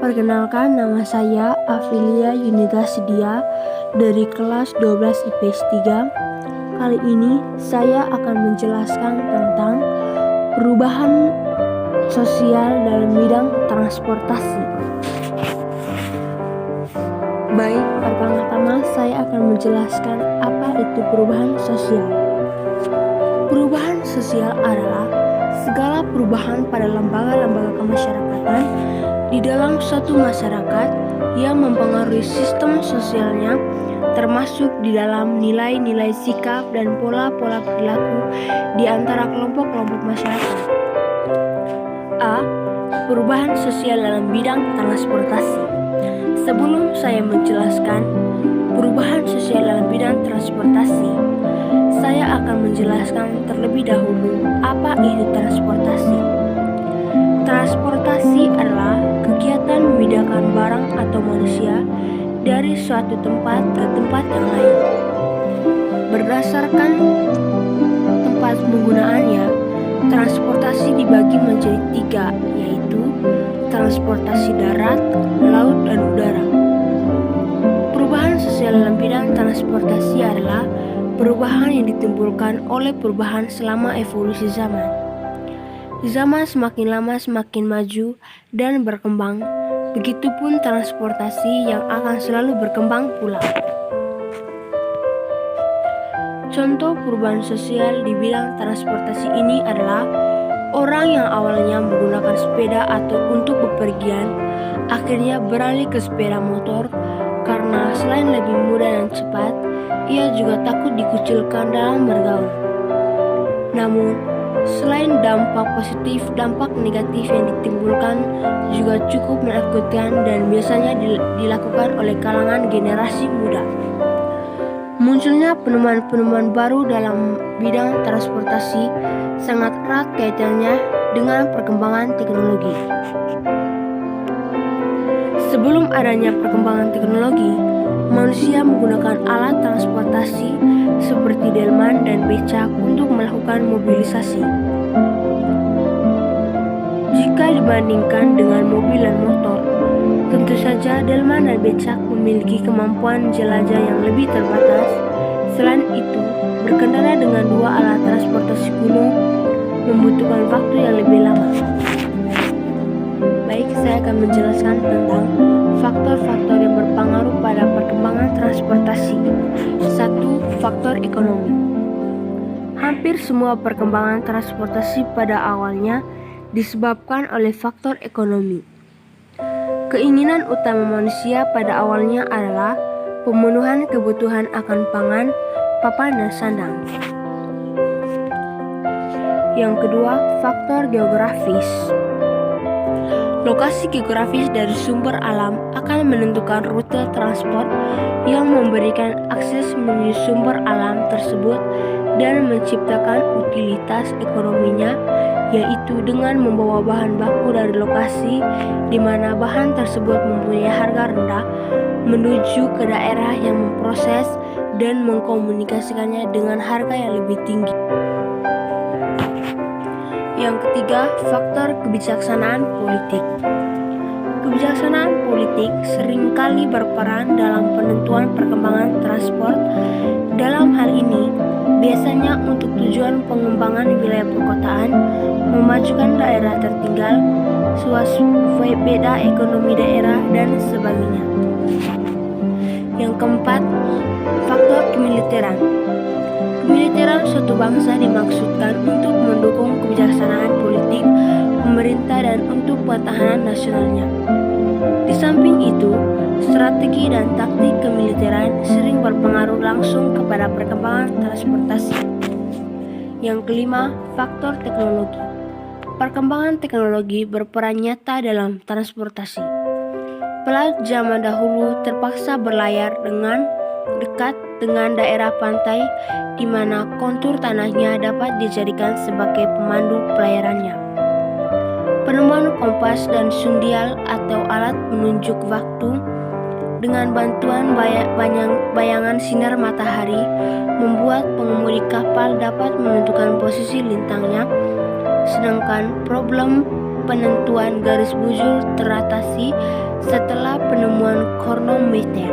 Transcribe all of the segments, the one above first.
Perkenalkan, nama saya Afilia Yunita Sidia dari kelas 12 IPS 3. Kali ini saya akan menjelaskan tentang perubahan sosial dalam bidang transportasi. Baik, pertama-tama saya akan menjelaskan apa itu perubahan sosial. Perubahan sosial adalah segala perubahan pada lembaga-lembaga kemasyarakatan di dalam suatu masyarakat yang mempengaruhi sistem sosialnya, termasuk di dalam nilai-nilai sikap dan pola-pola perilaku di antara kelompok-kelompok masyarakat. A. Perubahan sosial dalam bidang transportasi. Sebelum saya menjelaskan perubahan sosial dalam bidang transportasi, saya akan menjelaskan terlebih dahulu apa itu transportasi. Transportasi adalah kegiatan memindahkan barang atau manusia dari suatu tempat ke tempat yang lain. Berdasarkan tempat penggunaannya, transportasi dibagi menjadi 3, yaitu transportasi darat, laut, dan udara. Perubahan sosial dalam bidang transportasi adalah perubahan yang ditimbulkan oleh perubahan selama evolusi zaman. Zaman semakin lama semakin maju dan berkembang, begitupun transportasi yang akan selalu berkembang pula. Contoh perubahan sosial di bidang transportasi ini adalah orang yang awalnya menggunakan sepeda atau untuk bepergian, akhirnya beralih ke sepeda motor karena selain lebih mudah dan cepat, ia juga takut dikucilkan dalam bergaul. Namun, selain dampak positif, dampak negatif yang ditimbulkan juga cukup menakutkan dan biasanya dilakukan oleh kalangan generasi muda. Munculnya penemuan-penemuan baru dalam bidang transportasi sangat erat kaitannya dengan perkembangan teknologi. Sebelum adanya perkembangan teknologi, manusia menggunakan alat transportasi seperti delman dan becak untuk melakukan mobilisasi. Jika dibandingkan dengan mobil dan motor, tentu saja delman dan becak memiliki kemampuan jelajah yang lebih terbatas. Selain itu, berkendara dengan 2 alat transportasi kuno membutuhkan waktu yang lebih lama. Baik, saya akan menjelaskan tentang faktor-faktor yang berpengaruh pada perkembangan transportasi. 1. Faktor ekonomi. Hampir semua perkembangan transportasi pada awalnya disebabkan oleh faktor ekonomi. Keinginan utama manusia pada awalnya adalah pemenuhan kebutuhan akan pangan, papan, dan sandang. Yang kedua, faktor geografis. Lokasi geografis dari sumber alam akan menentukan rute transport yang memberikan akses menuju sumber alam tersebut dan menciptakan utilitas ekonominya, yaitu dengan membawa bahan baku dari lokasi di mana bahan tersebut mempunyai harga rendah menuju ke daerah yang memproses dan mengkomunikasikannya dengan harga yang lebih tinggi. Yang ketiga, faktor kebijaksanaan politik. Kebijaksanaan politik seringkali berperan dalam penentuan perkembangan transport. Dalam hal ini, biasanya untuk tujuan pengembangan wilayah perkotaan, memajukan daerah tertinggal, swasembada ekonomi daerah, dan sebagainya. Yang keempat, faktor kemiliteran. Kemiliteran suatu bangsa dimaksudkan untuk mendukung kebijaksanaan politik pemerintah dan untuk pertahanan nasionalnya. Di samping itu, strategi dan taktik kemiliteran sering berpengaruh langsung kepada perkembangan transportasi. Yang kelima, faktor teknologi. Perkembangan teknologi berperan nyata dalam transportasi. Pelaut zaman dahulu terpaksa berlayar dengan dekat dengan daerah pantai di mana kontur tanahnya dapat dijadikan sebagai pemandu pelayarannya. Penemuan kompas dan sundial atau alat penunjuk waktu dengan bantuan bayangan sinar matahari membuat pengemudi kapal dapat menentukan posisi lintangnya, sedangkan problem penentuan garis bujur teratasi setelah penemuan kronometer.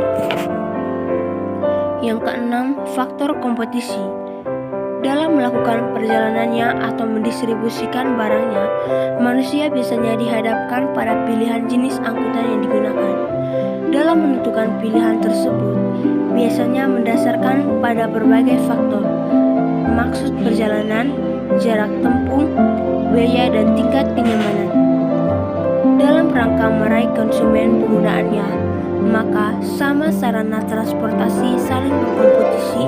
Yang keenam, faktor kompetisi. Dalam melakukan perjalanannya atau mendistribusikan barangnya, manusia biasanya dihadapkan pada pilihan jenis angkutan yang digunakan. Dalam menentukan pilihan tersebut, biasanya mendasarkan pada berbagai faktor: maksud perjalanan, jarak tempuh, biaya, dan tingkat kenyamanan. Dalam rangka meraih konsumen penggunaannya, maka sama sarana transportasi saling berkompetisi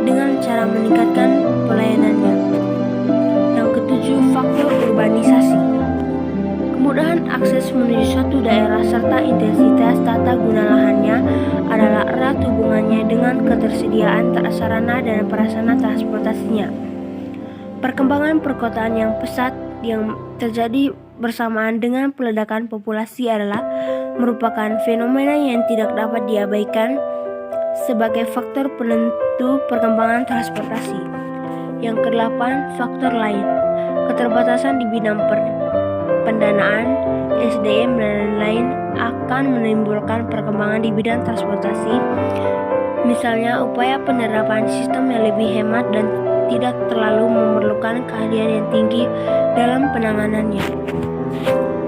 dengan cara meningkatkan pelayanannya. Yang ketujuh, faktor urbanisasi. Kemudahan akses menuju suatu daerah serta intensitas tata guna lahannya adalah erat hubungannya dengan ketersediaan sarana dan prasarana transportasinya. Perkembangan perkotaan yang pesat yang terjadi bersamaan dengan peledakan populasi adalah merupakan fenomena yang tidak dapat diabaikan sebagai faktor penentu perkembangan transportasi. Yang kedelapan, faktor lain. Keterbatasan di bidang pendanaan, SDM, dan lain-lain akan menimbulkan perkembangan di bidang transportasi. Misalnya, upaya penerapan sistem yang lebih hemat dan tidak terlalu memerlukan keahlian yang tinggi dalam penanganannya.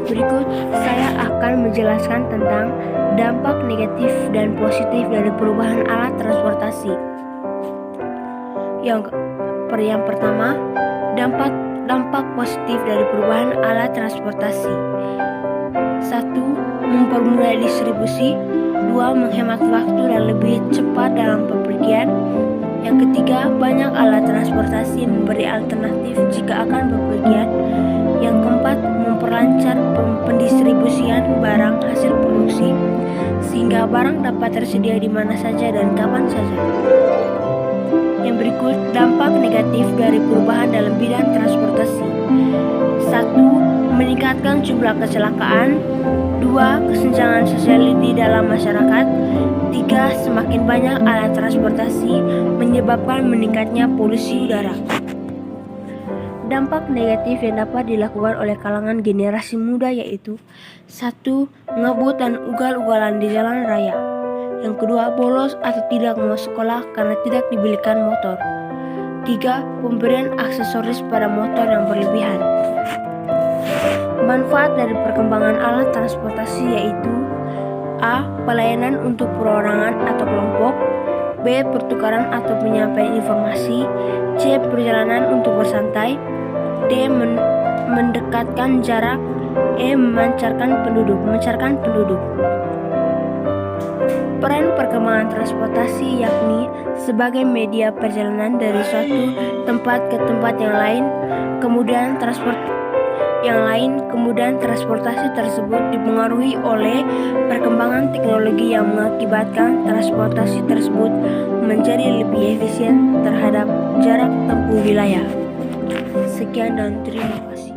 Berikut saya akan menjelaskan tentang dampak negatif dan positif dari perubahan alat transportasi. Yang pertama, dampak positif dari perubahan alat transportasi. 1. Mempermudah distribusi. 2. Menghemat waktu dan lebih cepat dalam bepergian. Yang ketiga, banyak alat transportasi memberi alternatif jika akan bepergian. Yang keempat, memperlancar pendistribusian barang hasil produksi sehingga barang dapat tersedia di mana saja dan kapan saja. Yang berikut dampak negatif dari perubahan dalam bidang transportasi. 1. Meningkatkan jumlah kecelakaan. 2. Kesenjangan sosial di dalam masyarakat. 3. Semakin banyak alat transportasi menyebabkan meningkatnya polusi udara. Dampak negatif yang dapat dilakukan oleh kalangan generasi muda yaitu: 1. Ngebut dan ugal-ugalan di jalan raya. Yang kedua, bolos atau tidak mau sekolah karena tidak dibelikan motor. 3. Pemberian aksesoris pada motor yang berlebihan. Manfaat dari perkembangan alat transportasi yaitu: A. Pelayanan untuk perorangan atau kelompok. B. Pertukaran atau penyampaian informasi. C. Perjalanan untuk bersantai. D. Mendekatkan jarak. E. Memancarkan penduduk. Peran perkembangan transportasi yakni sebagai media perjalanan dari suatu tempat ke tempat yang lain, kemudian transportasi tersebut dipengaruhi oleh perkembangan teknologi yang mengakibatkan transportasi tersebut menjadi lebih efisien terhadap jarak tempuh wilayah. Sekian dan terima kasih.